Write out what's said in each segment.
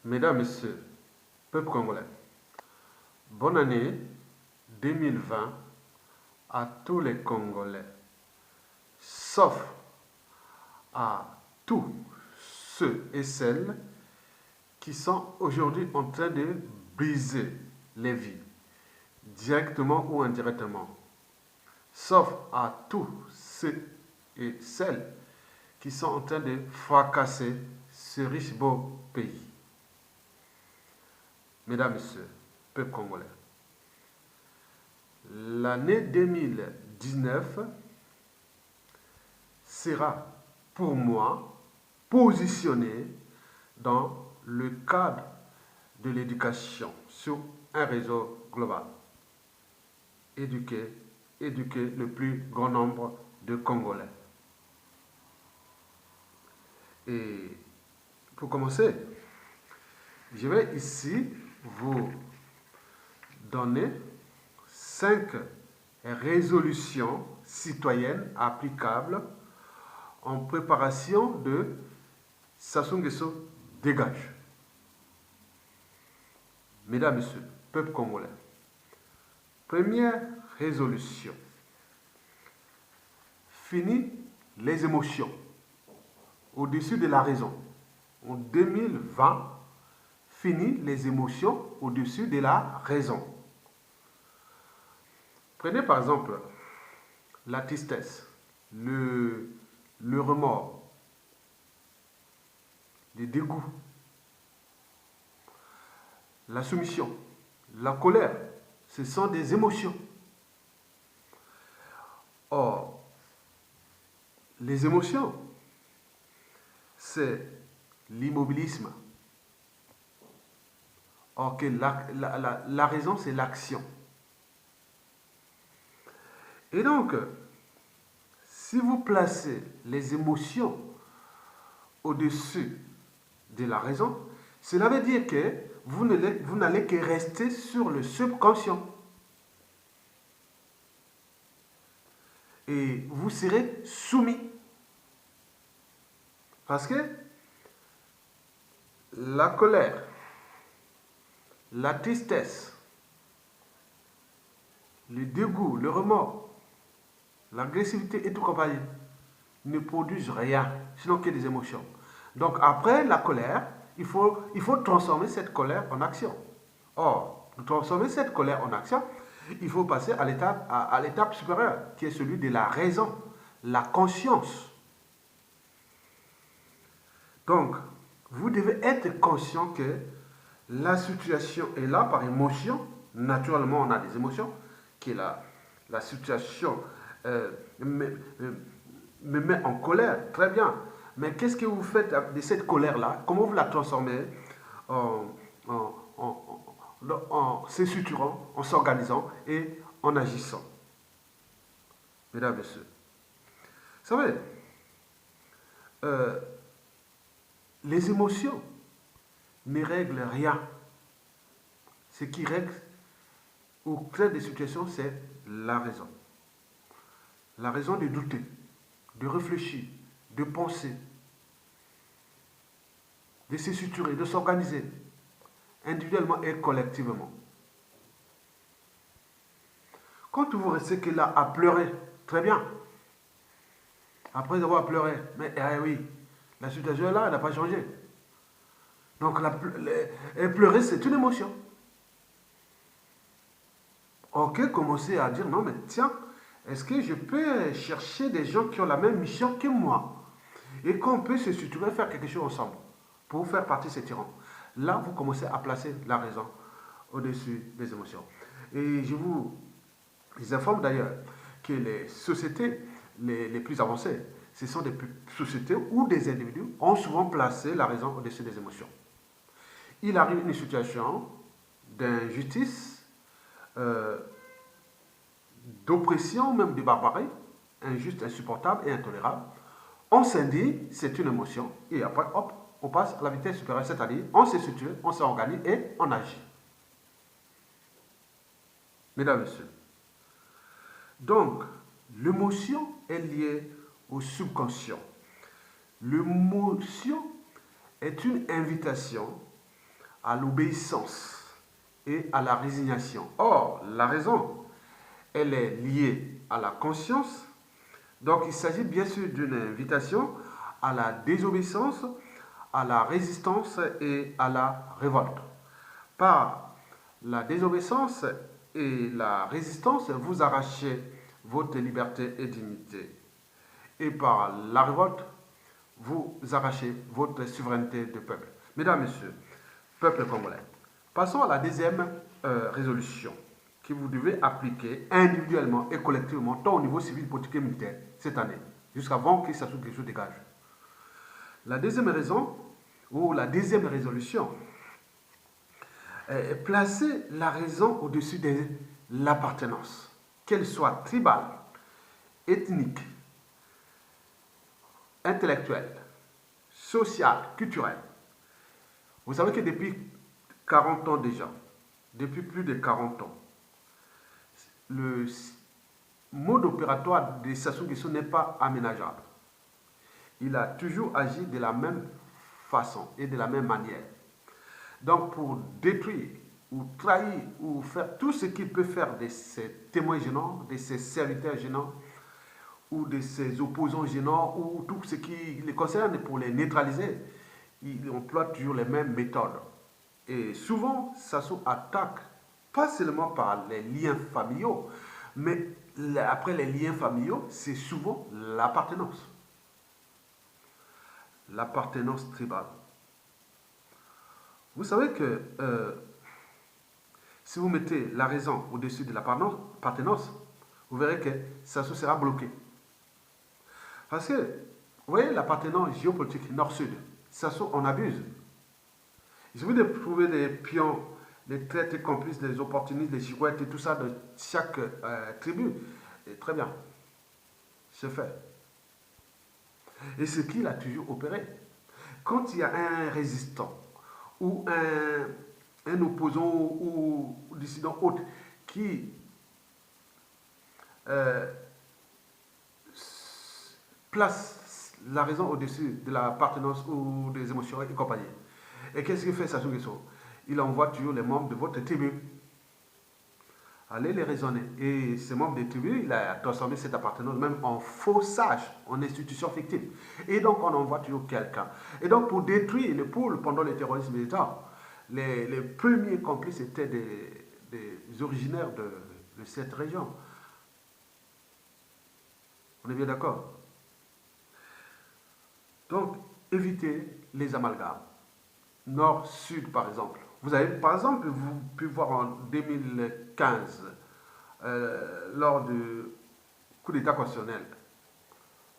Mesdames, Messieurs, peuple congolais, bonne année 2020 à tous les Congolais, sauf à tous ceux et celles qui sont aujourd'hui en train de briser les vies, directement ou indirectement, sauf à tous ceux et celles qui sont en train de fracasser ce riche beau pays. Mesdames, Messieurs, peuple congolais, l'année 2019 sera pour moi positionnée dans le cadre de l'éducation sur un réseau global. Éduquer le plus grand nombre de Congolais. Et pour commencer, je vais ici vous donner 5 résolutions citoyennes applicables en préparation de Sassou Nguesso dégage. Mesdames, Messieurs, peuple congolais, première résolution. Fini les émotions au-dessus de la raison. En 2020, fini les émotions au-dessus de la raison. Prenez par exemple la tristesse, le remords, le dégoût, la soumission, la colère. Ce sont des émotions. Or, les émotions, c'est l'immobilisme. Or que la raison, c'est l'action. Et donc, si vous placez les émotions au-dessus de la raison, cela veut dire que vous n'allez que rester sur le subconscient. Et vous serez soumis. Parce que la colère, la tristesse, le dégoût, le remords, l'agressivité et tout compagnie ne produisent rien, sinon que des émotions. Donc après la colère, il faut transformer cette colère en action. Or, pour transformer cette colère en action, il faut passer à l'étape supérieure, qui est celui de la raison, la conscience. Donc, vous devez être conscient que la situation est là par émotion. Naturellement, on a des émotions, qui est la situation me met en colère, très bien. Mais qu'est-ce que vous faites de cette colère-là? Comment vous la transformez en s'essuturant, en s'organisant et en agissant? Mesdames et messieurs, vous savez, les émotions ne règlent rien. Ce qui règle ou crée des situations, c'est la raison. La raison de douter, de réfléchir, de penser, de se structurer, de s'organiser, individuellement et collectivement. Quand vous restez que là à pleurer, très bien. Après avoir pleuré, mais oui, la situation là, elle n'a pas changé. Donc pleurer, c'est une émotion. Ok, commencez à dire, non mais tiens, est-ce que je peux chercher des gens qui ont la même mission que moi et qu'on peut se structurer, faire quelque chose ensemble pour faire partie de ces tyrans. Là, vous commencez à placer la raison au-dessus des émotions. Et je vous informe d'ailleurs que les sociétés les plus avancées, ce sont des sociétés où des individus ont souvent placé la raison au-dessus des émotions. Il arrive une situation d'injustice, d'oppression, même de barbarie, injuste, insupportable et intolérable. On s'indigne, c'est une émotion, et après, hop, on passe à la vitesse supérieure, c'est-à-dire on se situe, on s'organise et on agit. Mesdames et messieurs, donc, l'émotion est liée au subconscient. L'émotion est une invitation à l'obéissance et à la résignation. Or, la raison, elle est liée à la conscience. Donc, il s'agit bien sûr d'une invitation à la désobéissance, à la résistance et à la révolte. Par la désobéissance et la résistance, vous arrachez votre liberté et dignité. Et par la révolte, vous arrachez votre souveraineté de peuple. Mesdames, Messieurs, peuple congolais, passons à la deuxième résolution que vous devez appliquer individuellement et collectivement, tant au niveau civil, politique et militaire, cette année, jusqu'avant que ça soit quelque chose dégage. La deuxième raison, ou la deuxième résolution, est placer la raison au-dessus de l'appartenance, qu'elle soit tribale, ethnique, intellectuelle, sociale, culturelle. Vous savez que depuis 40 ans déjà, depuis plus de 40 ans, le mode opératoire de Sassou Nguesso n'est pas aménageable. Il a toujours agi de la même façon et de la même manière. Donc pour détruire ou trahir ou faire tout ce qu'il peut faire de ses témoins gênants, de ses serviteurs gênants ou de ses opposants gênants ou tout ce qui les concerne pour les neutraliser, il emploie toujours les mêmes méthodes. Et souvent, Sassou attaque pas seulement par les liens familiaux, mais après les liens familiaux, c'est souvent l'appartenance. L'appartenance tribale. Vous savez que si vous mettez la raison au-dessus de l'appartenance, vous verrez que Sassou sera bloqué. Parce que, vous voyez, l'appartenance géopolitique nord-sud, Sassou en abuse. Il suffit de trouver des pions, des traités complices, des opportunistes, des chigouettes et tout ça de chaque tribu. Et très bien, c'est fait. Et ce qu'il a toujours opéré. Quand il y a un résistant ou un opposant ou dissident autre qui place la raison au-dessus de l'appartenance ou des émotions et compagnie. Et qu'est-ce qu'il fait Sassou Nguesso? Il envoie toujours les membres de votre tribu. Allez les raisonner. Et ces membres des tribus, il a transformé cette appartenance même en faux sage, en institution fictive. Et donc on envoie toujours quelqu'un. Et donc pour détruire le pôle pendant le terrorisme d'État, les premiers complices étaient des originaires de cette région. On est bien d'accord? Donc, évitez les amalgames. Nord-Sud, par exemple. Vous avez, par exemple, vous pu voir en 2015, lors du coup d'État constitutionnel,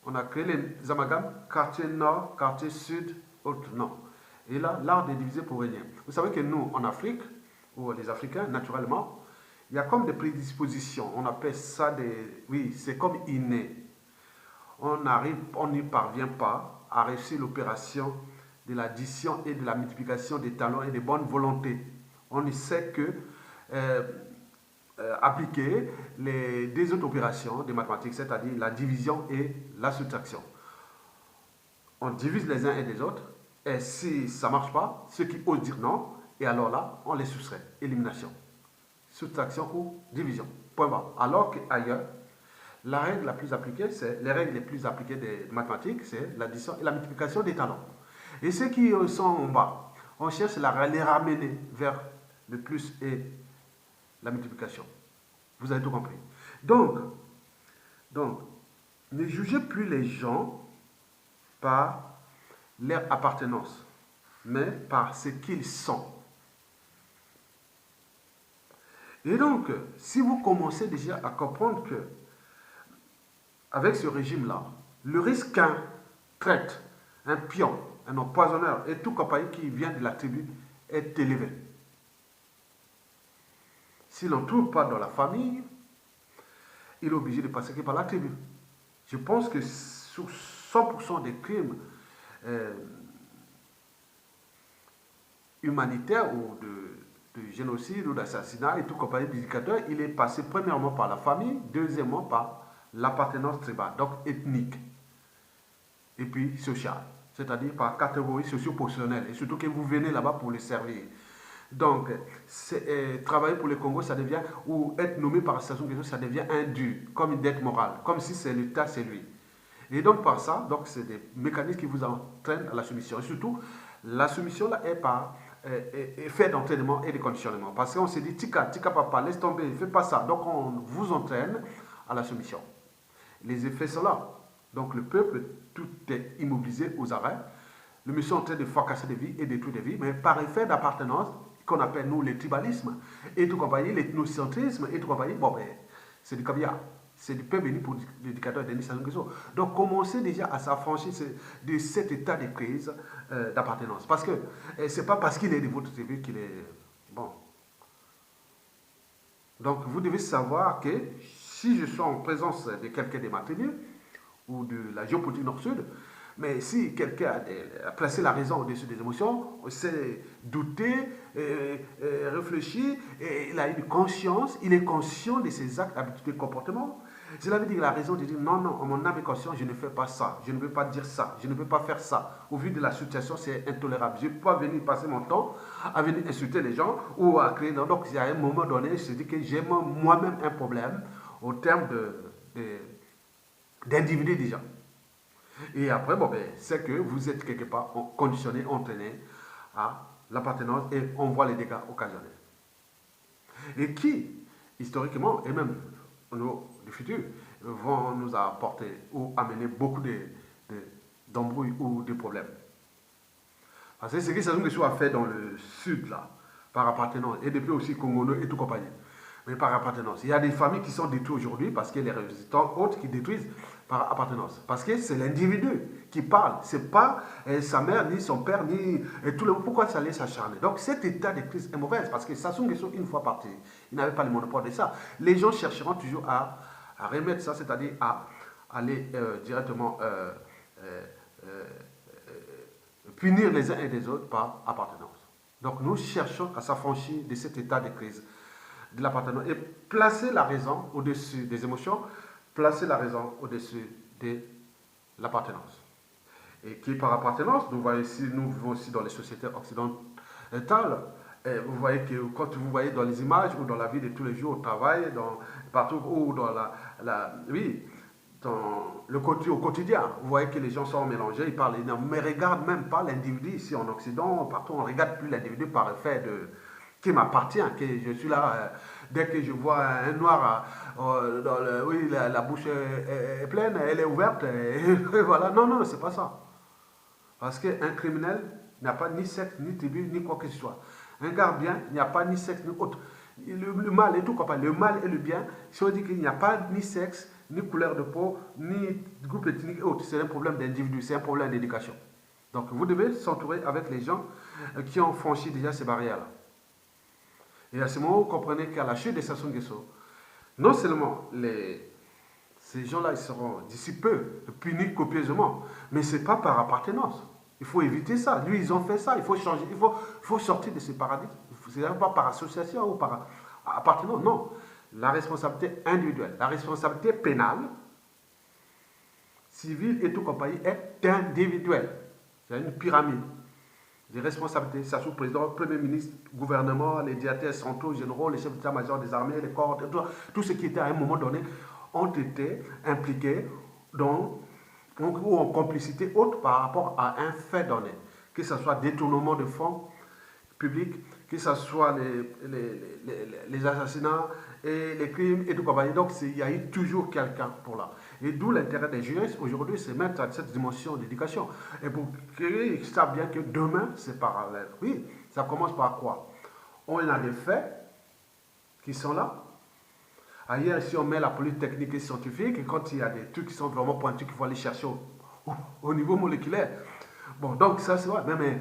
on a créé les amalgames quartier Nord, quartier Sud, autre non. Et là, l'art est divisé pour régner. Vous savez que nous, en Afrique, ou les Africains, naturellement, il y a comme des prédispositions. On appelle ça des... Oui, c'est comme inné. On n'y parvient pas à réussir l'opération de l'addition et de la multiplication des talents et des bonnes volontés. On ne sait que appliquer les deux autres opérations des mathématiques, c'est-à-dire la division et la soustraction. On divise les uns et les autres, et si ça ne marche pas, ceux qui osent dire non, et alors là, on les soustrait. Élimination, soustraction ou division. Point barre. Alors qu'ailleurs, la règle la plus appliquée, c'est les règles les plus appliquées des mathématiques, c'est l'addition et la multiplication des talents. Et ceux qui sont en bas, on cherche à les ramener vers le plus et la multiplication. Vous avez tout compris. Donc, ne jugez plus les gens par leur appartenance, mais par ce qu'ils sont. Et donc, si vous commencez déjà à comprendre que, avec ce régime-là, le risque qu'un traître, un pion, un empoisonneur et tout compagnie qui vient de la tribu est élevé. S'il n'en trouve pas dans la famille, il est obligé de passer par la tribu. Je pense que sur 100% des crimes humanitaires ou de génocide ou d'assassinat et tout compagnie d'indicateur, il est passé premièrement par la famille, deuxièmement par l'appartenance tribale, donc ethnique, et puis sociale, c'est-à-dire par catégorie socio-professionnelle, et surtout que vous venez là-bas pour les servir. Donc, travailler pour le Congo, ça devient, ou être nommé par Sassou Nguesso, ça devient un dû, comme une dette morale, comme si c'est l'État, c'est lui. Et donc, par ça, donc c'est des mécanismes qui vous entraînent à la soumission. Et surtout, la soumission là est faite d'entraînement et de conditionnement. Parce qu'on s'est dit, tika papa, laisse tomber, fais pas ça. Donc, on vous entraîne à la soumission. Les effets sont là. Donc, le peuple, tout est immobilisé aux arrêts. Le monsieur est en train de fracasser des vies et détruire des vies, mais par effet d'appartenance, qu'on appelle nous le tribalisme, et tout compagnie, l'ethnocentrisme, et tout compagnie, bon ben, c'est du caviar. C'est du pain béni pour l'éducateur Denis Sassou Nguesso. Donc, commencez déjà à s'affranchir de cet état de crise d'appartenance. Parce que c'est pas parce qu'il est de votre tribu qu'il est bon. Donc, vous devez savoir que si je suis en présence de quelqu'un de ma tribu, ou de la géopolitique nord-sud, mais si quelqu'un a placé la raison au-dessus des émotions, s'est douté, réfléchi, et il a une conscience, il est conscient de ses actes, habitudes et comportements. Cela veut dire la raison de dire non, non, en mon âme et conscience, je ne fais pas ça, je ne veux pas dire ça, je ne veux pas faire ça. Au vu de la situation, c'est intolérable. Je ne peux pas venir passer mon temps à venir insulter les gens ou à créer. Donc, il y a un moment donné, je dis que j'ai moi-même un problème au terme d'individus déjà. Et après, bon, ben, c'est que vous êtes quelque part conditionné, entraîné à l'appartenance et on voit les dégâts occasionnels. Et qui, historiquement, et même au niveau du futur, vont nous apporter ou amener beaucoup d'embrouilles ou de problèmes. Parce que ce que Sassou Nguesso a fait dans le sud, là, par appartenance, et depuis aussi Congo et tout compagnie, mais par appartenance. Il y a des familles qui sont détruites aujourd'hui parce qu'il y a les résistants autres qui détruisent par appartenance. Parce que c'est l'individu qui parle. Ce n'est pas sa mère, ni son père, ni tout le monde. Pourquoi ça allait s'acharner? Donc cet état de crise est mauvais parce que Sassou Nguesso, une fois parti, il n'avait pas le monopole de ça. Les gens chercheront toujours à remettre ça, c'est-à-dire à aller directement punir les uns et les autres par appartenance. Donc nous cherchons à s'affranchir de cet état de crise de l'appartenance et placer la raison au-dessus des émotions, placer la raison au-dessus de l'appartenance. Et qui par appartenance, nous voyons ici, nous vivons aussi dans les sociétés occidentales. Et vous voyez que quand vous voyez dans les images ou dans la vie de tous les jours au travail, partout ou dans dans au quotidien, vous voyez que les gens sont mélangés, ils parlent énormément, mais regardent même pas l'individu ici en Occident, partout on ne regarde plus l'individu par effet qui m'appartient, que je suis là, dès que je vois un noir, la bouche est pleine, elle est ouverte, et voilà, non, non, c'est pas ça. Parce qu'un criminel n'a pas ni sexe, ni tribu, ni quoi que ce soit. Un gardien, il n'y a pas ni sexe, ni autre. Le mal et tout, quoi, le mal et le bien, si on dit qu'il n'y a pas ni sexe, ni couleur de peau, ni groupe ethnique et autre, c'est un problème d'individu, c'est un problème d'éducation. Donc vous devez s'entourer avec les gens qui ont franchi déjà ces barrières-là. Et à ce moment, vous comprenez qu'à la chute de Sassou Nguesso, non seulement ces gens-là ils seront d'ici peu punis copieusement, mais ce n'est pas par appartenance. Il faut éviter ça. Lui, ils ont fait ça. Il faut changer. Il faut sortir de ce paradigme. Ce n'est pas par association ou par appartenance. Non. La responsabilité individuelle, la responsabilité pénale, civile et tout compagnie est individuelle. C'est une pyramide des responsabilités. Ça sous président, premier ministre, gouvernement, les directeurs centraux, généraux, les chefs d'état-major des armées, les corps, tout ce qui était à un moment donné ont été impliqués ou en complicité haute par rapport à un fait donné, que ce soit détournement de fonds publics, que ce soit les assassinats et les crimes et tout compagnie. Donc il y a eu toujours quelqu'un pour là. Et d'où l'intérêt des juristes aujourd'hui, c'est mettre à cette dimension d'éducation. Et pour qu'ils savent bien que demain, c'est parallèle. Oui, ça commence par quoi? On a des faits qui sont là. Ailleurs, si on met la police technique et scientifique, et quand il y a des trucs qui sont vraiment pointus, qu'il faut aller chercher au niveau moléculaire. Bon, donc ça, c'est vrai. Mais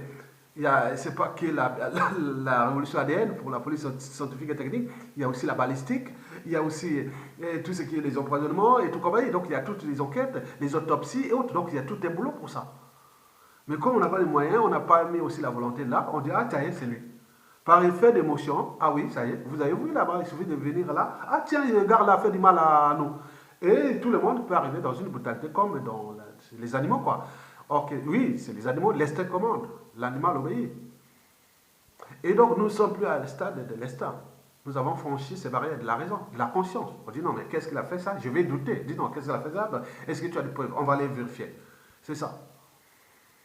c'est pas que la révolution ADN pour la police scientifique et technique, il y a aussi la balistique, il y a aussi tout ce qui est les empoisonnements et tout comme ça. Donc il y a toutes les enquêtes, les autopsies et autres. Donc il y a tout un boulot pour ça. Mais comme on n'a pas les moyens, on n'a pas mis aussi la volonté là, on dit ah tiens, c'est lui. Par effet d'émotion, ah oui, ça y est, vous avez vu là-bas, il suffit de venir là, ah tiens, le gars là fait du mal à nous. Et tout le monde peut arriver dans une brutalité comme dans les animaux, quoi. Ok, oui, c'est les animaux, l'instinct commande, l'animal obéit. Et donc, nous ne sommes plus à le stade de l'instinct. Nous avons franchi ces barrières de la raison, de la conscience. On dit non, mais qu'est-ce qu'il a fait ça? Je vais douter. Dis non, qu'est-ce qu'il a fait ça? Est-ce que tu as des preuves? On va les vérifier. C'est ça.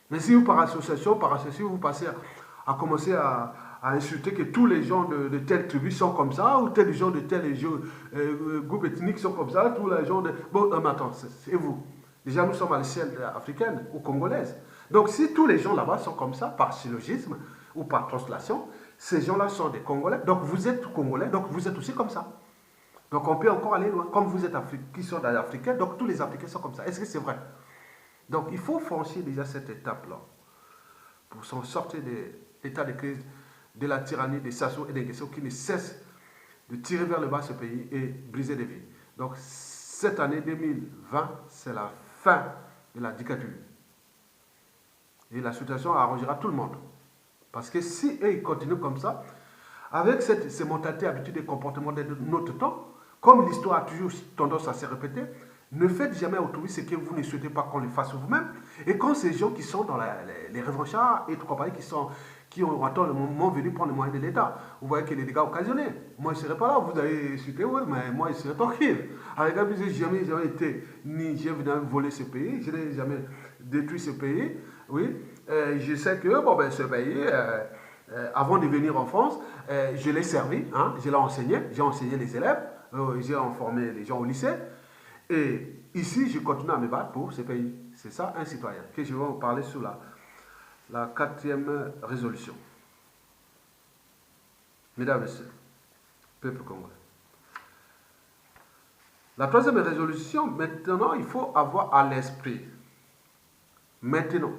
Mais si vous, par association, par association, vous passez à commencer à insulter que tous les gens de telle tribu sont comme ça, ou tels gens de tel groupe ethnique sont comme ça, tous les gens de... Bon, non, mais attends, c'est vous. Déjà, nous sommes à l'échelle africaine ou congolaise. Donc, si tous les gens là-bas sont comme ça, par syllogisme ou par translation, ces gens-là sont des Congolais. Donc, vous êtes Congolais, donc vous êtes aussi comme ça. Donc, on peut encore aller loin. Comme vous êtes qui sont africains, donc tous les Africains sont comme ça. Est-ce que c'est vrai? Donc, il faut franchir déjà cette étape-là pour s'en sortir de l'état de crise, de la tyrannie des Sassou et des Nguesso qui ne cessent de tirer vers le bas ce pays et briser des vies. Donc, cette année 2020, c'est la fin de la dictature. Et la situation arrangera tout le monde. Parce que si eux, ils continuent comme ça, avec ces mentalités, habitudes et comportements de notre temps, comme l'histoire a toujours tendance à se répéter, ne faites jamais autrui ce que vous ne souhaitez pas qu'on le fasse vous-même. Et quand ces gens qui sont dans les revanchards et compagnie, qui ont attend le moment venu prendre les moyens de l'État, vous voyez que les dégâts occasionnés. Moi, je ne serai pas là, vous allez insulter, oui, mais moi, je serai tranquille. Avec un je n'ai jamais été, ni j'ai venu voler ce pays, je n'ai jamais détruit ce pays. Oui, je sais que bon, ben, ce pays, avant de venir en France, je l'ai servi, hein, je l'ai enseigné, j'ai enseigné les élèves, j'ai formé les gens au lycée. Et ici, je continue à me battre pour ce pays. C'est ça, un citoyen, que je vais vous parler sur la 4e résolution. Mesdames et messieurs, peuple congolais. La 3e résolution, maintenant, il faut avoir à l'esprit, maintenant,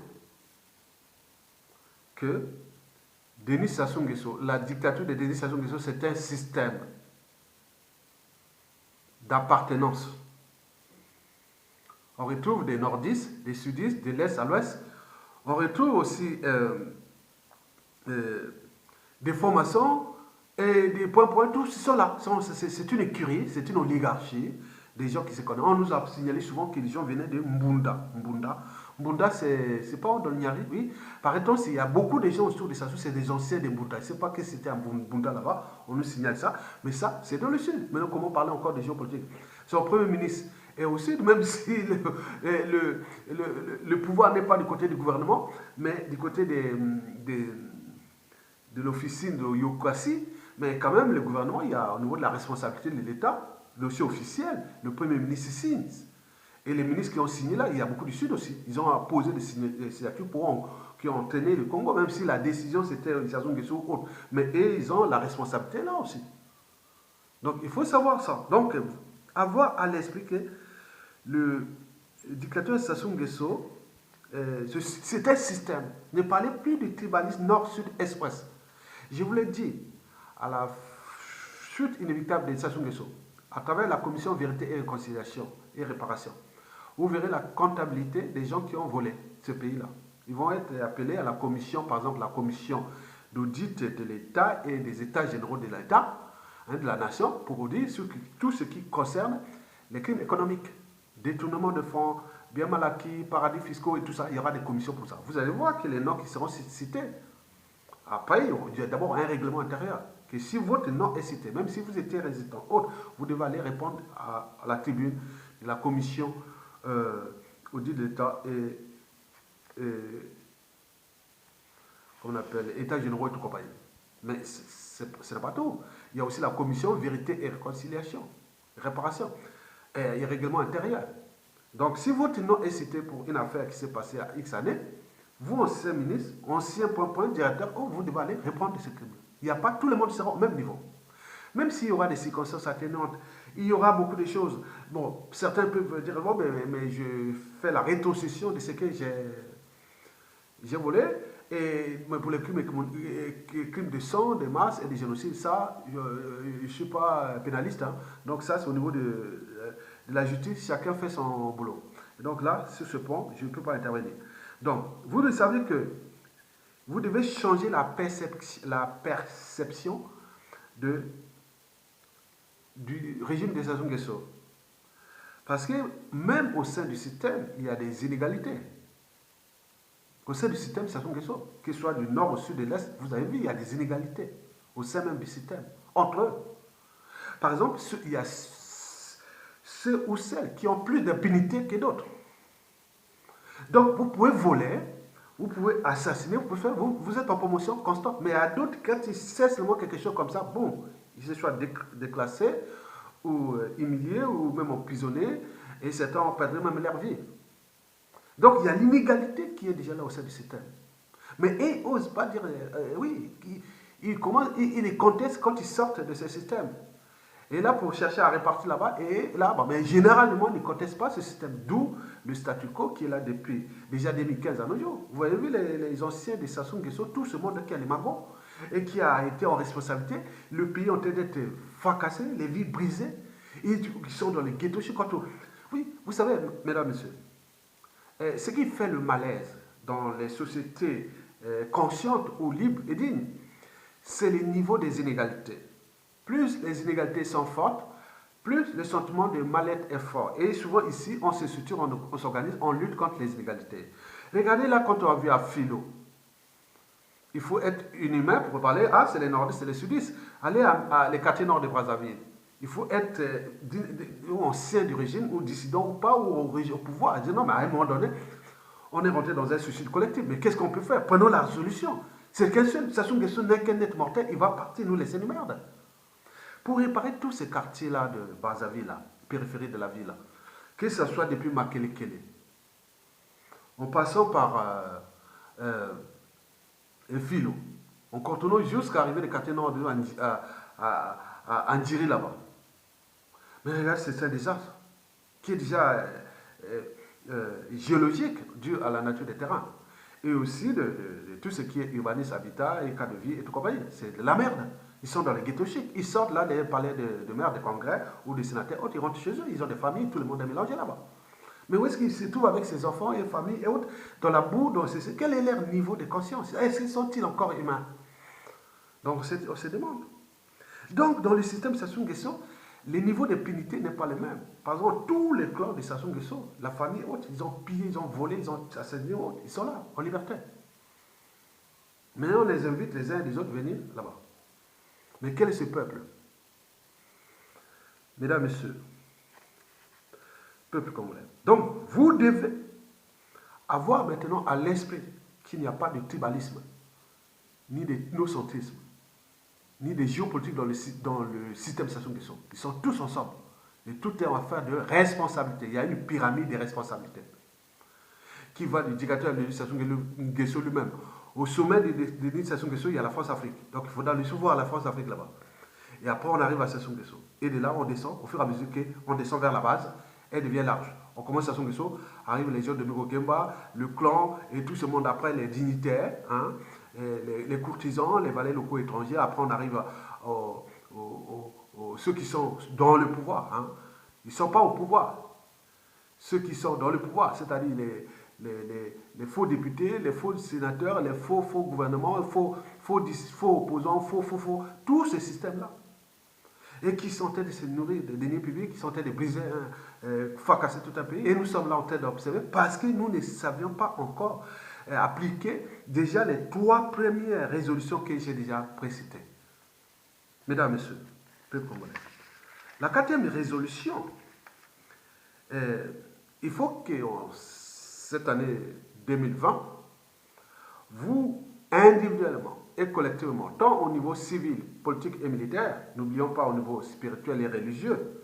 que Denis Sassou Nguesso, la dictature de Denis Sassou Nguesso, c'est un système d'appartenance. On retrouve des nordistes, des sudistes, de l'est à l'ouest. On retrouve aussi des formations et des points, tous sont là. C'est une écurie, c'est une oligarchie, des gens qui se connaissent. On nous a signalé souvent que les gens venaient de Mbunda. Mbunda, c'est pas dans le Niari, oui. Par exemple, il y a beaucoup de gens autour de Sassou, c'est des anciens de Mbunda. Je ne sais pas que c'était un Mbunda là-bas, on nous signale ça, mais ça, c'est dans le sud. Maintenant, comment parler encore des gens politiques? Son premier ministre est au sud, même si le pouvoir n'est pas du côté du gouvernement, mais du côté de l'officine de Yokasi, mais quand même, le gouvernement, il y a au niveau de la responsabilité de l'État, le dossier officiel, le premier ministre signe. Et les ministres qui ont signé là, il y a beaucoup du Sud aussi. Ils ont posé des signatures qui ont entraîné le Congo, même si la décision c'était Sassou Nguesso ou autre. Mais eux, ils ont la responsabilité là aussi. Donc il faut savoir ça. Donc avoir à l'esprit que le dictateur Sassou Nguesso, c'est un système. Ne parlez plus du tribalisme Nord-Sud Express. Je vous l'ai dit, à la chute inévitable de Sassou Nguesso, à travers la commission Vérité et Réconciliation et Réparation, vous verrez la comptabilité des gens qui ont volé ce pays-là. Ils vont être appelés à la commission, par exemple la commission d'audit de l'État et des États généraux de l'État, hein, de la nation, pour dire tout ce qui concerne les crimes économiques, détournement de fonds, bien mal acquis, paradis fiscaux et tout ça. Il y aura des commissions pour ça. Vous allez voir que les noms qui seront cités, après, il y a d'abord un règlement intérieur. Que si votre nom est cité, même si vous étiez résident autre, vous devez aller répondre à la tribune de la commission audit de l'État et qu'on appelle État généraux et tout compagnie. Mais ce n'est pas tout. Il y a aussi la commission Vérité et Réconciliation, Réparation, et règlement intérieur. Donc, si votre nom est cité pour une affaire qui s'est passée à X années, vous, ancien ministre, ancien directeur, vous devez aller répondre de ce crime. Il n'y a pas, tout le monde sera au même niveau. Même s'il y aura des circonstances atténuantes, il y aura beaucoup de choses. Bon, certains peuvent dire, bon, mais je fais la rétrocession de ce que j'ai volé. Mais pour les crimes de sang, de masse et de génocide, ça, je ne suis pas pénaliste. Hein. Donc ça, c'est au niveau de la justice, chacun fait son boulot. Et donc là, sur ce point, je ne peux pas intervenir. Donc, vous le savez que vous devez changer la perception du régime de Sassou Nguesso. Parce que même au sein du système, il y a des inégalités. Au sein du système Sassou Nguesso, qu'il soit du nord au sud et de l'est, vous avez vu, il y a des inégalités au sein même du système, entre eux. Par exemple, il y a ceux ou celles qui ont plus d'impunité que d'autres. Donc, vous pouvez voler, vous pouvez assassiner, vous pouvez faire, vous êtes en promotion constante. Mais à d'autres, quand ils cessent seulement quelque chose comme ça, bon, ils se soient déclassés, ou humiliés, ou même emprisonnés, et certains ont perdu même leur vie. Donc, il y a l'inégalité qui est déjà là au sein du système. Mais ils n'osent pas dire, oui, ils contestent quand ils sortent de ce système. Et là, pour chercher à répartir là-bas, et là, mais généralement, ils ne contestent pas ce système. D'où le statu quo qui est là depuis déjà 2015 à nos jours. Vous avez vu les anciens de Sassou Nguesso, tout ce monde qui a les magots et qui a été en responsabilité. Le pays en train d'être fracassé, les vies brisées. Ils sont dans les ghettos. Oui, vous savez, mesdames, messieurs, ce qui fait le malaise dans les sociétés conscientes ou libres et dignes, c'est le niveau des inégalités. Plus les inégalités sont fortes, plus le sentiment de mal-être est fort. Et souvent ici, on se structure, on s'organise, on lutte contre les inégalités. Regardez là, quand on a vu à Philo, il faut être inhumain pour parler, ah, c'est les nordistes, c'est les sudistes. Allez à les quartiers nord de Brazzaville. Il faut être ancien du régime, ou dissident, ou pas, ou au pouvoir. Dire non, mais à un moment donné, on est rentré dans un suicide collectif. Mais qu'est-ce qu'on peut faire? Prenons la résolution. C'est qu'un seul, Sassou Nguesso n'est qu'un être mortel, il va partir nous laisser une merde. Pour réparer tous ces quartiers-là de Brazzaville, là, périphérie de la ville, là, que ce soit depuis Makelekele, en passant par Philo, en continuant jusqu'à arriver au quartier nord à Andiri là-bas. Mais regarde, c'est un désastre qui est déjà géologique, dû à la nature des terrains. Et aussi de tout ce qui est urbanisme, habitat et cas de vie et tout compagnie. C'est de la merde. Ils sont dans les ghettos chics. Ils sortent là des palais de maires, de congrès ou des sénateurs. Autres, ils rentrent chez eux. Ils ont des familles. Tout le monde est mélangé là-bas. Mais où est-ce qu'ils se trouvent avec ses enfants et familles et autres? Dans la boue, quel est leur niveau de conscience? Est-ce qu'ils sont-ils encore humains? Donc, on se demande. Donc, dans le système Sassou Nguesso, les niveaux d'impunité n'est pas les mêmes. Par exemple, tous les clans de Sassou Nguesso, la famille et autres, ils ont pillé, ils ont volé, ils ont assassiné autres. Ils sont là, en liberté. Maintenant, on les invite les uns et les autres à venir là-bas. Mais quel est ce peuple? Mesdames, Messieurs, peuple congolais. Donc, vous devez avoir maintenant à l'esprit qu'il n'y a pas de tribalisme, ni d'ethnocentrisme, ni de géopolitique dans le système Sassou Nguesso. Ils sont tous ensemble. Et tout est en affaire de responsabilité. Il y a une pyramide des responsabilités qui va du dictateur de Sassou Nguesso lui-même. Au sommet de Sassou Nguesso, il y a la France-Afrique. Donc, il faudra lui voir la France-Afrique là-bas. Et après, on arrive à Sassou Nguesso. Et de là, on descend, au fur et à mesure qu'on descend vers la base, elle devient large. On commence à Sassou Nguesso, arrivent les gens de Mego Kemba, le clan, et tout ce monde après, les dignitaires, hein, les courtisans, les valets locaux étrangers. Après, on arrive ceux qui sont dans le pouvoir. Hein. Ils ne sont pas au pouvoir. Ceux qui sont dans le pouvoir, c'est-à-dire les faux députés, les faux sénateurs, les faux gouvernements, faux opposants, tous ces systèmes-là. Et qui sont en train de se nourrir des deniers publics, qui sont en train de briser, fracasser tout un pays. Et nous sommes là en train d'observer parce que nous ne savions pas encore appliquer déjà les 3 premières résolutions que j'ai déjà précitées. Mesdames, Messieurs, peuple congolais. La 4e résolution, il faut que cette année 2020, vous, individuellement et collectivement, tant au niveau civil, politique et militaire, n'oublions pas au niveau spirituel et religieux,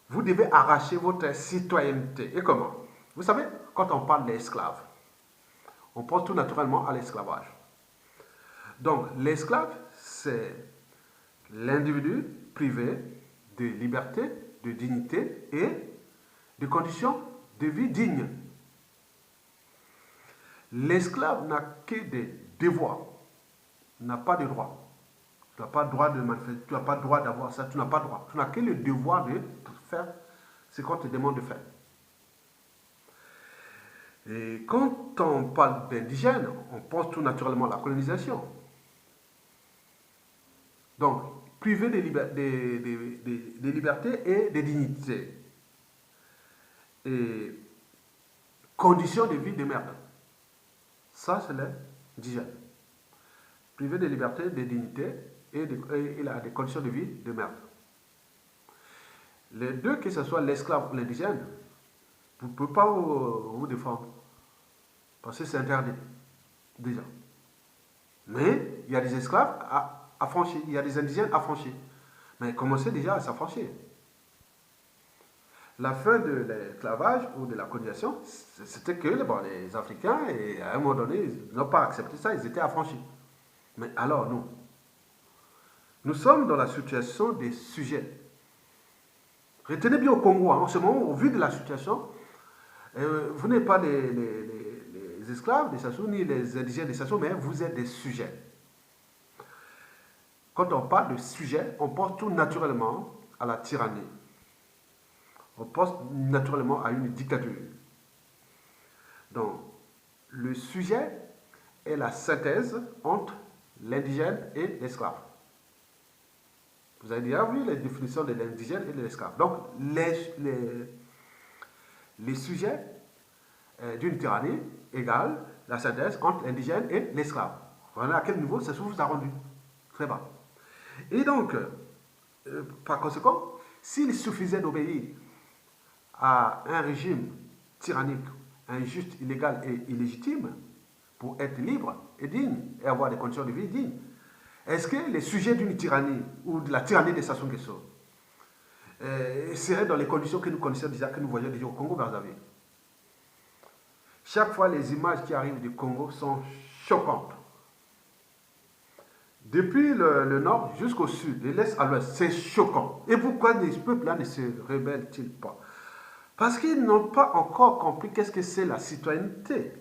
vous devez arracher votre citoyenneté. Et comment? Vous savez, quand on parle d'esclaves, on pense tout naturellement à l'esclavage. Donc, l'esclave, c'est l'individu privé de liberté, de dignité et de conditions de vie dignes. L'esclave n'a que des devoirs, n'a pas de droit. Tu n'as pas le droit de manifester, tu n'as pas le droit d'avoir ça, tu n'as pas le droit. Tu n'as que le devoir de faire ce qu'on te demande de faire. Et quand on parle d'indigènes, on pense tout naturellement à la colonisation. Donc, privé des libertés et des dignités. Et conditions de vie de merde. Ça, c'est l'indigène. Privé de liberté, de dignité et il a des conditions de vie de merde. Les deux, que ce soit l'esclave ou l'indigène, vous ne pouvez pas vous défendre. Parce que c'est interdit, déjà. Mais il y a des esclaves affranchis, il y a des indigènes affranchis. Mais commencez déjà à s'affranchir. La fin de l'esclavage ou de la colonisation, c'était que les Africains, et à un moment donné, ils n'ont pas accepté ça, ils étaient affranchis. Mais alors, nous sommes dans la situation des sujets. Retenez bien au Congo, en ce moment, au vu de la situation, vous n'êtes pas les esclaves des Sassou, ni les indigènes des Sassou, mais vous êtes des sujets. Quand on parle de sujet, on pense tout naturellement à la tyrannie. On pense naturellement à une dictature. Donc, le sujet est la synthèse entre l'indigène et l'esclave. Vous avez déjà vu les définitions de l'indigène et de l'esclave. Donc, les sujets d'une tyrannie égale la synthèse entre l'indigène et l'esclave. Voilà à quel niveau ça se vous a rendu. Très bas. Et donc, par conséquent, s'il suffisait d'obéir à un régime tyrannique, injuste, illégal et illégitime pour être libre et digne et avoir des conditions de vie dignes, est-ce que les sujets d'une tyrannie ou de la tyrannie de Sassou Nguesso seraient dans les conditions que nous connaissons déjà, que nous voyons déjà au Congo-Brazzaville? Chaque fois, les images qui arrivent du Congo sont choquantes. Depuis le nord jusqu'au sud, de l'est à l'ouest, c'est choquant. Et pourquoi les peuples-là ne se rebellent-ils pas? Parce qu'ils n'ont pas encore compris qu'est-ce que c'est la citoyenneté.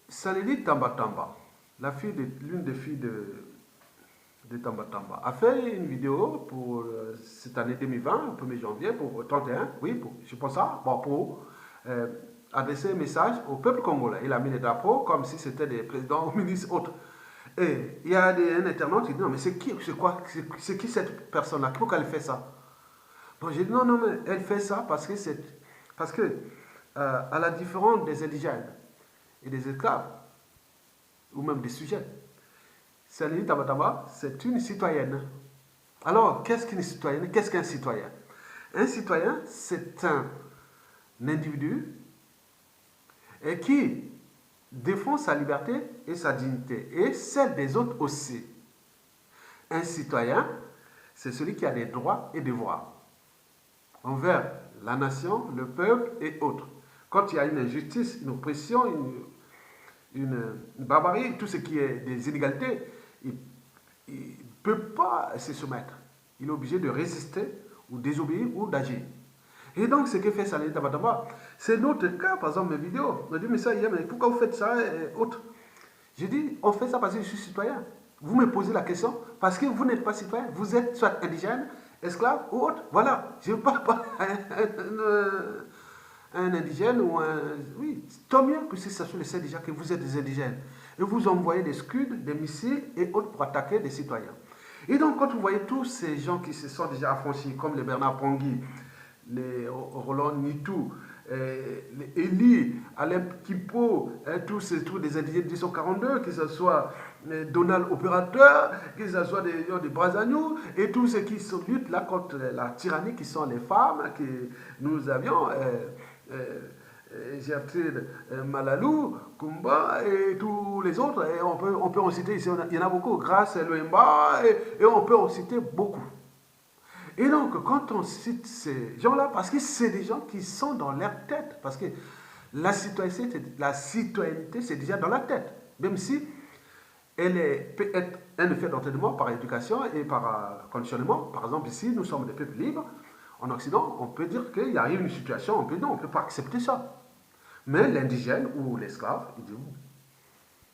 Salili Tambatamba, l'une des filles de Tambatamba, a fait une vidéo pour cette année 2020, le 1er janvier, pour 31, oui, je pense ça, bon, pour adresser un message au peuple congolais. Il a mis les drapeaux comme si c'était des présidents ou ministres autres. Et il y a un internaute qui dit, non, mais c'est qui cette personne-là? Pourquoi elle fait ça? Donc j'ai dit, non, mais elle fait ça parce que à la différence des indigènes et des esclaves, ou même des sujets, Salili Tabataba, c'est une citoyenne. Alors, qu'est-ce qu'une citoyenne? Qu'est-ce qu'un citoyen? Un citoyen, c'est un individu qui défend sa liberté et sa dignité, et celle des autres aussi. Un citoyen, c'est celui qui a des droits et devoirs envers la nation, le peuple et autres. Quand il y a une injustice, une oppression, une barbarie, tout ce qui est des inégalités, il ne peut pas se soumettre. Il est obligé de résister ou désobéir ou d'agir. Et donc, ce que fait Salili Tabatamba, c'est notre cas, par exemple, mes vidéos. On me dit, mais ça, mais pourquoi vous faites ça et autres? Je dis, on fait ça parce que je suis citoyen. Vous me posez la question, parce que vous n'êtes pas citoyen, vous êtes soit indigène, esclave ou autre. Voilà, je ne parle pas un indigène ou un... Oui, tant mieux, puisque ça le sait déjà que vous êtes des indigènes. Et vous envoyez des scuds, des missiles et autres pour attaquer des citoyens. Et donc, quand vous voyez tous ces gens qui se sont déjà affranchis, comme les Bernard Pongui, les Roland Nitou, les Eli, Alain Kipo, tous des indigènes de 142, que ce soit Donald Opérateur, que ce soit des Brazagnou, et tous ceux qui luttent là contre la tyrannie, qui sont les femmes, que nous avions, Gertrude Malalou, Kumba et tous les autres, et on peut en citer ici, il y en a beaucoup, Grâce Loemba, et on peut en citer beaucoup. Et donc, quand on cite ces gens-là, parce que c'est des gens qui sont dans leur tête, parce que la citoyenneté, c'est déjà dans la tête, même si elle peut être un effet d'entraînement par éducation et par conditionnement. Par exemple, ici, nous sommes des peuples libres. En Occident, on peut dire qu'il y a une situation, on peut non, on ne peut pas accepter ça. Mais l'indigène ou l'esclave, il dit,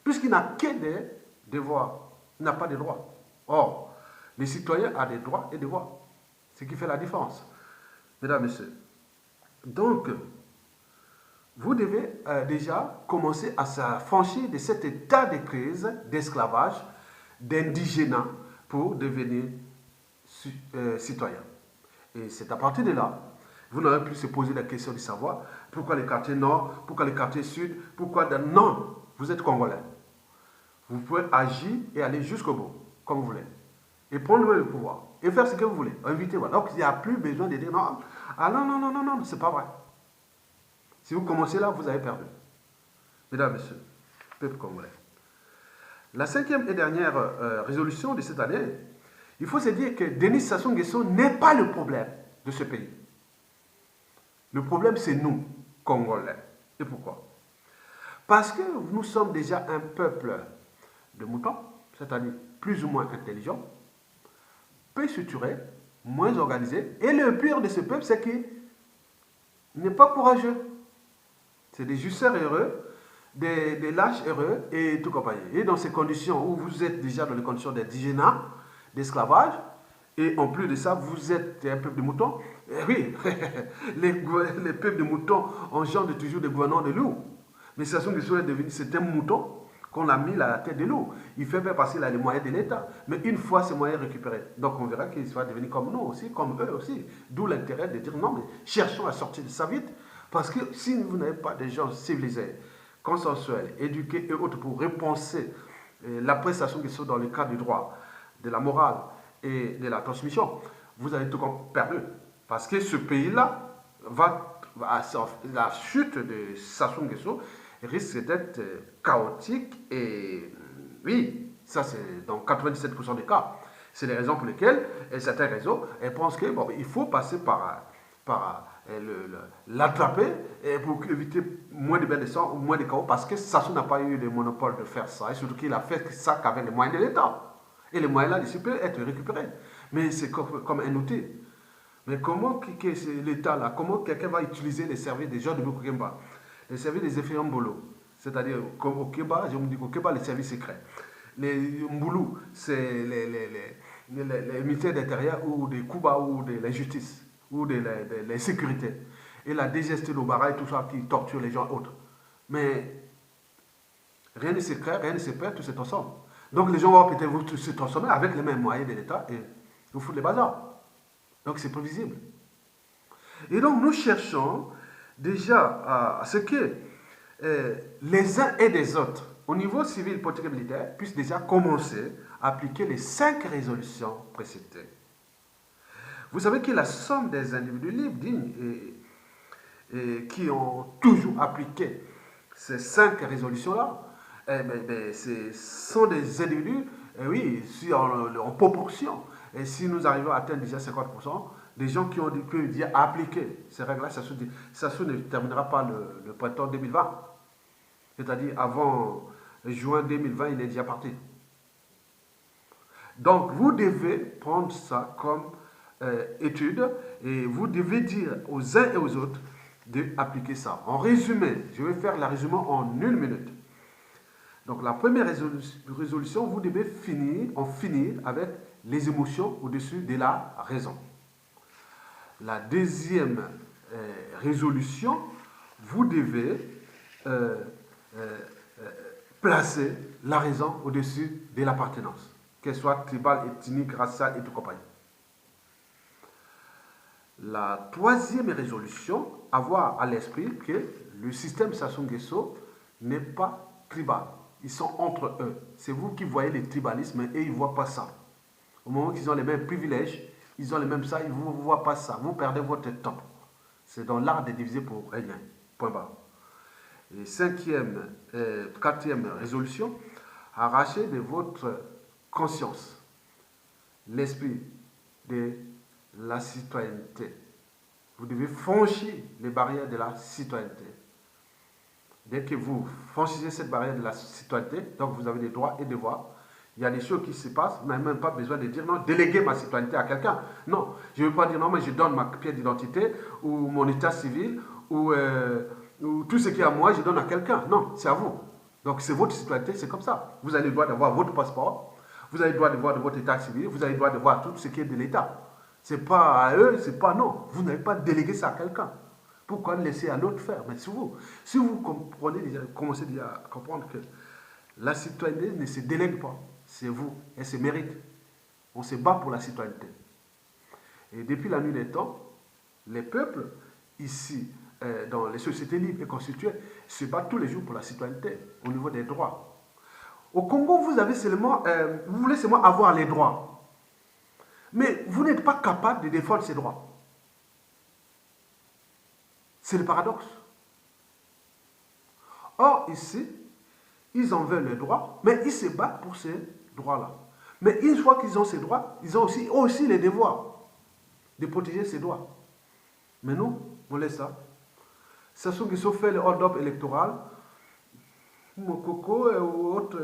puisqu'il n'a que des devoirs, il n'a pas de droits. Or, les citoyens ont des droits et des devoirs. Ce qui fait la différence, mesdames et messieurs. Donc, vous devez déjà commencer à s'affranchir de cet état de crise, d'esclavage, d'indigénat pour devenir citoyen. Et c'est à partir de là, vous n'aurez plus se poser la question de savoir, Pourquoi les quartiers nord? Pourquoi les quartiers sud? Pourquoi... Non, vous êtes Congolais. Vous pouvez agir et aller jusqu'au bout, comme vous voulez. Et prendre le pouvoir. Et faire ce que vous voulez. Invitez, voilà. Donc, il n'y a plus besoin de dire non. Ah non, non, non, non, non, c'est pas vrai. Si vous commencez là, vous avez perdu. Mesdames, Messieurs, peuple congolais. La cinquième et dernière résolution de cette année, il faut se dire que Denis Sassou Nguesso n'est pas le problème de ce pays. Le problème, c'est nous, Congolais. Et pourquoi? Parce que nous sommes déjà un peuple de moutons, c'est-à-dire plus ou moins intelligent, peu structuré, moins organisé. Et le pire de ce peuple, c'est qu'il n'est pas courageux. C'est des justeurs heureux, des lâches heureux et tout compagnie. Et dans ces conditions où vous êtes déjà dans les conditions d'indigénat, d'esclavage, et en plus de ça, vous êtes un peuple de moutons, oui, les peuples de moutons engendrent toujours des gouvernants de loups. Mais Sassou Nguesso est devenu, c'est un mouton qu'on a mis à la tête de loup. Il fait faire passer là les moyens de l'État. Mais une fois ces moyens récupérés, donc on verra qu'il soit devenu comme nous aussi, comme eux aussi. D'où l'intérêt de dire non, mais cherchons à sortir de ça vite. Parce que si vous n'avez pas des gens civilisés, consensuels, éduqués et autres pour repenser l'après Sassou Nguesso dans le cadre du droit, de la morale et de la transmission, vous avez tout perdu. Parce que ce pays-là la chute de Sassou Nguesso risque d'être chaotique et oui, ça c'est dans 97% des cas. C'est les raisons pour lesquelles certains réseaux pensent que bon, il faut passer par l'attraper pour éviter moins de bains de sang ou moins de chaos parce que Sassou n'a pas eu le monopole de faire ça et surtout qu'il a fait ça qu'avec les moyens de l'État. Et les moyens là, ils peuvent être récupérés. Mais c'est comme un outil. Mais comment l'État là, comment quelqu'un va utiliser les services des gens de Bukemba, les services des Effiam Bolo, c'est-à-dire au Keba, je me dis qu'au Keba, les services secrets. Les Mboulou, c'est les militaires d'intérieur ou des Kuba ou de la justice ou de la sécurité. Et la DGST, l'Obara et tout ça qui torture les gens autres. Mais rien ne se crée, rien ne se perd, tout c'est ensemble. Donc les gens vont peut-être se transformer avec les mêmes moyens de l'État et vous foutre les bazars. Donc c'est prévisible. Et donc nous cherchons déjà à ce que les uns et les autres, au niveau civil, politique et militaire, puissent déjà commencer à appliquer les 5 résolutions précitées. Vous savez que la somme des individus libres, dignes et qui ont toujours appliqué ces 5 résolutions-là, ce sont des individus, oui, en proportion. Et si nous arrivons à atteindre déjà 50%, des gens qui ont déjà appliqué ces règles-là, ça ne terminera pas le printemps 2020. C'est-à-dire avant juin 2020, il est déjà parti. Donc, vous devez prendre ça comme étude et vous devez dire aux uns et aux autres d'appliquer ça. En résumé, je vais faire la résumé en 1 minute. Donc, la première résolution, vous devez en finir avec les émotions au-dessus de la raison. La deuxième résolution, vous devez placer la raison au-dessus de l'appartenance, qu'elle soit tribale, ethnique, raciale et tout compagnie. La troisième résolution, avoir à l'esprit que le système Sassou Nguesso n'est pas tribal. Ils sont entre eux. C'est vous qui voyez le tribalisme et ils ne voient pas ça. Au moment qu'ils ont les mêmes privilèges, ils ont les mêmes ça, ils ne vous voient pas ça. Vous perdez votre temps. C'est dans l'art de diviser pour régner. Point barre. Et quatrième résolution, arrachez de votre conscience l'esprit de la citoyenneté. Vous devez franchir les barrières de la citoyenneté. Dès que vous franchissez cette barrière de la citoyenneté, donc vous avez des droits et devoirs, il y a des choses qui se passent, vous n'avez même pas besoin de dire non, déléguer ma citoyenneté à quelqu'un. Non, je ne veux pas dire non, mais je donne ma pièce d'identité ou mon état civil ou tout ce qui est à moi, je donne à quelqu'un. Non, c'est à vous. Donc c'est votre citoyenneté, c'est comme ça. Vous avez le droit d'avoir votre passeport, vous avez le droit de voir de votre état civil, vous avez le droit de voir tout ce qui est de l'État. C'est pas à eux, c'est pas non. Vous n'avez pas délégué ça à quelqu'un. Pourquoi laisser à l'autre faire? Mais si vous commencez déjà à comprendre que la citoyenneté ne se délègue pas, c'est vous, elle se mérite. On se bat pour la citoyenneté. Et depuis la nuit des temps, les peuples, ici, dans les sociétés libres et constituées, se battent tous les jours pour la citoyenneté, au niveau des droits. Au Congo, vous vous voulez seulement avoir les droits. Mais vous n'êtes pas capable de défendre ces droits. C'est le paradoxe. Or, ici, ils en veulent les droits, mais ils se battent pour ces droits-là. Mais une fois qu'ils ont ces droits, ils ont aussi les devoirs de protéger ces droits. Mais nous, on laisse ça. Ce sont qui sont fait le hold-up électoral. Mokoko ou autres,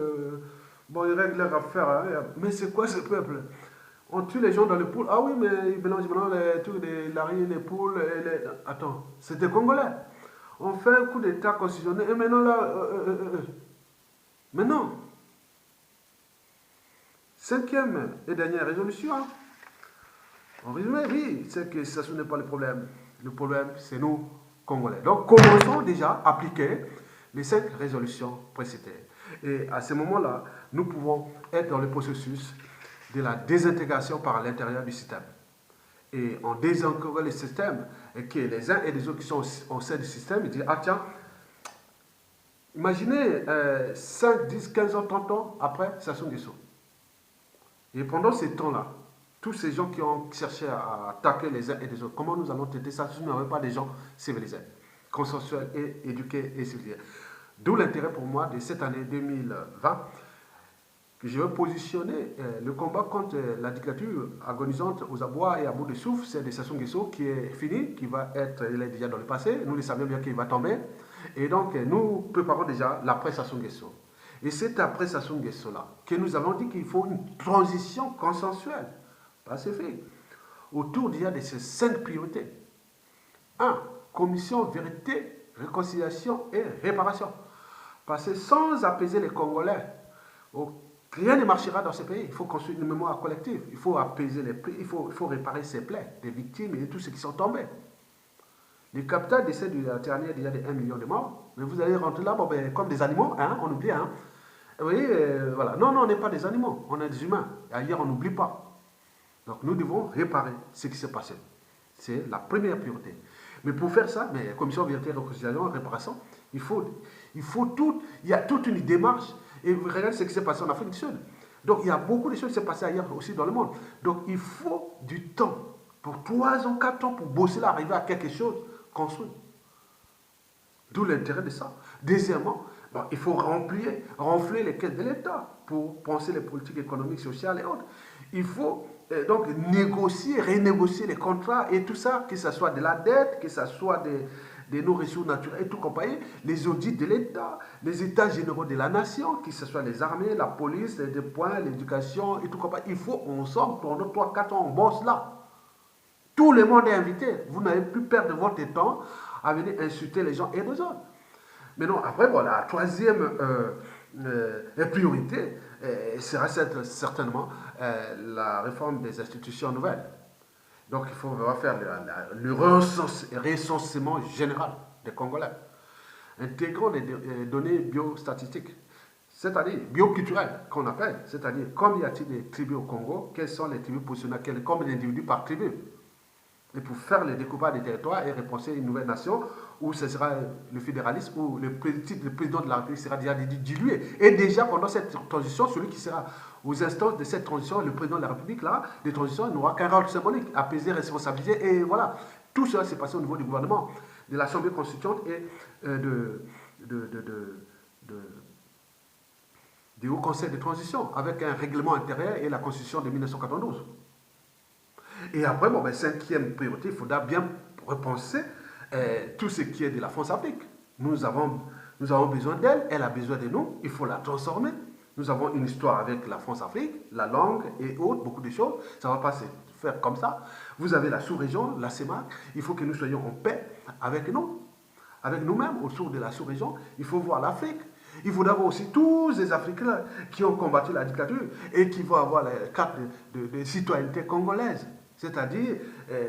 bon, ils règlent leurs affaires. Hein. Mais c'est quoi ce peuple? On tue les gens dans les poules. Ah oui, mais ils mélangent maintenant les trucs des larines, les poules. Attends, c'est des Congolais. On fait un coup d'état constitutionnel. Et maintenant, là. Mais non. Cinquième et dernière résolution. Hein. En résumé, oui, c'est que ça, ce n'est pas le problème. Le problème, c'est nous, Congolais. Donc, commençons déjà à appliquer les 5 résolutions précitées. Et à ce moment-là, nous pouvons être dans le processus de la désintégration par l'intérieur du système. Et en désintégrant le système, et que les uns et les autres qui sont au sein du système, ils disent, ah tiens, imaginez 5, 10, 15 ans, 30 ans après Sassou Nguesso. Et pendant ces temps-là, tous ces gens qui ont cherché à attaquer les uns et les autres, comment nous allons traiter ça si nous n'avons pas des gens civilisés, consensuels et éduqués et civilisés? D'où l'intérêt pour moi de cette année 2020, que je vais positionner le combat contre la dictature agonisante aux abois et à bout de souffle, c'est de Sassou Nguesso qui est fini, il est déjà dans le passé, nous le savions bien qu'il va tomber, et donc nous préparons déjà l'après Sassou Nguesso. Et c'est après Sassou Nguesso-là que nous avons dit qu'il faut une transition consensuelle, pacifique, autour déjà de ces 5 priorités. 1. Commission, vérité, réconciliation et réparation. Parce que sans apaiser les Congolais, rien ne marchera dans ce pays. Il faut construire une mémoire collective. Il faut apaiser les plaies. Il faut réparer ces plaies des victimes et de tous ceux qui sont tombés. Le capital décès de la dernière déjà de 1 million de morts. Mais vous allez rentrer là, bon, ben, comme des animaux, hein, on oublie. Hein. Vous voyez, voilà. Non, on n'est pas des animaux, on est des humains. Ailleurs, on n'oublie pas. Donc nous devons réparer ce qui s'est passé. C'est la première priorité. Mais pour faire ça, mais commission vérité, réconciliation, réparation, il y a toute une démarche. Et vous regardez ce qui s'est passé en Afrique du Sud. Donc il y a beaucoup de choses qui s'est passées ailleurs aussi dans le monde. Donc il faut du temps, pour 3 ans, 4 ans, pour bosser là, arriver à quelque chose construit. D'où l'intérêt de ça. Deuxièmement, bon, il faut renfler les caisses de l'État pour penser les politiques économiques, sociales et autres. Il faut donc négocier, renégocier les contrats et tout ça, que ce soit de la dette, que ce soit de nos ressources naturelles et tout compagnie, les audits de l'État, les états généraux de la nation, que ce soit les armées, la police, les points, l'éducation et tout compagnie. Il faut ensemble, pendant 3-4 ans, on bosse là. Tout le monde est invité. Vous n'avez plus perdre votre temps à venir insulter les gens et les autres. Mais non, après, bon, la troisième priorité sera certainement la réforme des institutions nouvelles. Donc, il faut faire le recensement général des Congolais, intégrant les données biostatistiques, c'est-à-dire bioculturelles, qu'on appelle, c'est-à-dire combien y a-t-il de tribus au Congo, quelles sont les tribus positionnées, combien d'individus par tribu. Et pour faire le découpage des territoires et repenser une nouvelle nation où ce sera le fédéralisme, où le président de la République sera déjà dilué. Et déjà, pendant cette transition, celui qui sera aux instances de cette transition, le président de la République, là, de transition, n'aura qu'un rôle symbolique, apaiser, responsabiliser, et voilà. Tout cela s'est passé au niveau du gouvernement, de l'Assemblée constituante et du Haut Conseil de transition, avec un règlement intérieur et la Constitution de 1992. Et après, bon, ben, 5e priorité, il faudra bien repenser tout ce qui est de la France-Afrique. Nous avons besoin d'elle, elle a besoin de nous, il faut la transformer. Nous avons une histoire avec la France-Afrique, la langue et autres, beaucoup de choses. Ça ne va pas se faire comme ça. Vous avez la sous-région, la CEMAC, il faut que nous soyons en paix avec nous-mêmes, autour de la sous-région. Il faut voir l'Afrique. Il faudra voir aussi tous les Africains qui ont combattu la dictature et qui vont avoir la carte de citoyenneté congolaise. C'est-à-dire,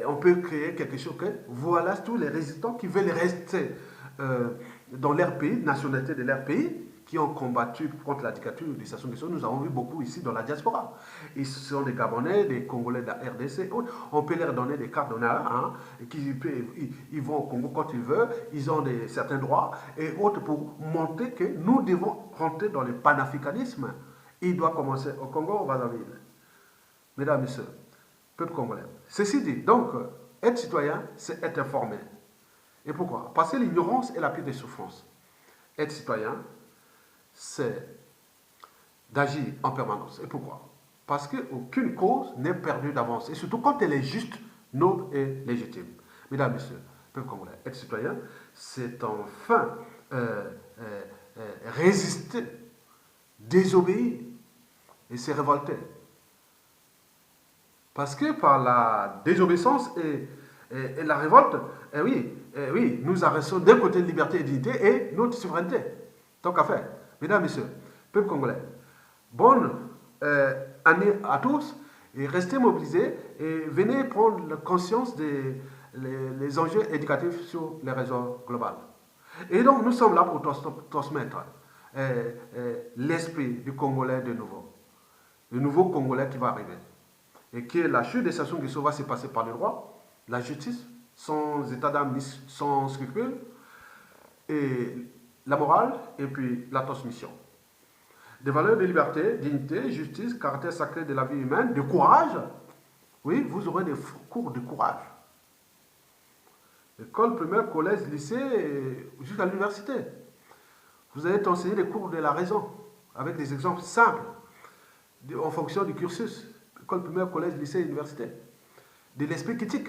on peut créer quelque chose que, voilà tous les résistants qui veulent rester dans leur pays, nationalité de leur pays, qui ont combattu contre la dictature de Sassou Nguesso, nous avons vu beaucoup ici dans la diaspora. Ils sont des Gabonais, des Congolais de la RDC. On peut leur donner des cartes d'honneur, hein, ils vont au Congo quand ils veulent, ils ont certains droits et autres pour montrer que nous devons rentrer dans le panafricanisme. Il doit commencer au Congo, au Brazzaville. Mesdames et messieurs, peuple congolais. Ceci dit, donc, être citoyen, c'est être informé. Et pourquoi? Parce que l'ignorance est la pire des souffrances. Être citoyen, c'est d'agir en permanence. Et pourquoi? Parce qu'aucune cause n'est perdue d'avance. Et surtout quand elle est juste, noble et légitime. Mesdames, Messieurs, peuple congolais, être citoyen, c'est enfin résister, désobéir et se révolter. Parce que par la désobéissance et la révolte, oui, nous arrêtons d'un côté liberté et dignité et notre souveraineté. Tant qu'à faire. Mesdames, Messieurs, peuple congolais, bonne année à tous et restez mobilisés et venez prendre conscience des les enjeux éducatifs sur les réseaux globaux. Et donc, nous sommes là pour transmettre l'esprit du Congolais de nouveau. Le nouveau Congolais qui va arriver. Et que la chute de Sassou Nguesso va se passer par le droit, la justice, sans état d'âme, sans scrupule, et la morale, et puis la transmission. Des valeurs de liberté, dignité, justice, caractère sacré de la vie humaine, de courage. Oui, vous aurez des cours de courage. École primaire, collège, lycée, jusqu'à l'université. Vous allez enseigner des cours de la raison, avec des exemples simples, en fonction du cursus. École primaire, collège, lycée, université. De l'esprit critique.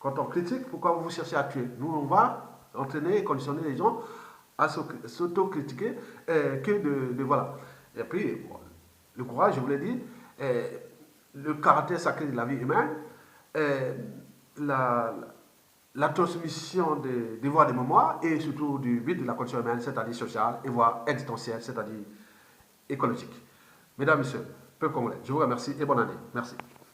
Quand on critique, pourquoi vous cherchez à tuer? Nous, on va entraîner et conditionner les gens à s'auto-critiquer voilà. Et puis, bon, le courage, je vous l'ai dit, le caractère sacré de la vie humaine, la transmission des devoirs de mémoire et surtout du but de la condition humaine, c'est-à-dire sociale et voire existentielle, c'est-à-dire écologique. Mesdames, Messieurs, peuple congolais, je vous remercie et bonne année. Merci.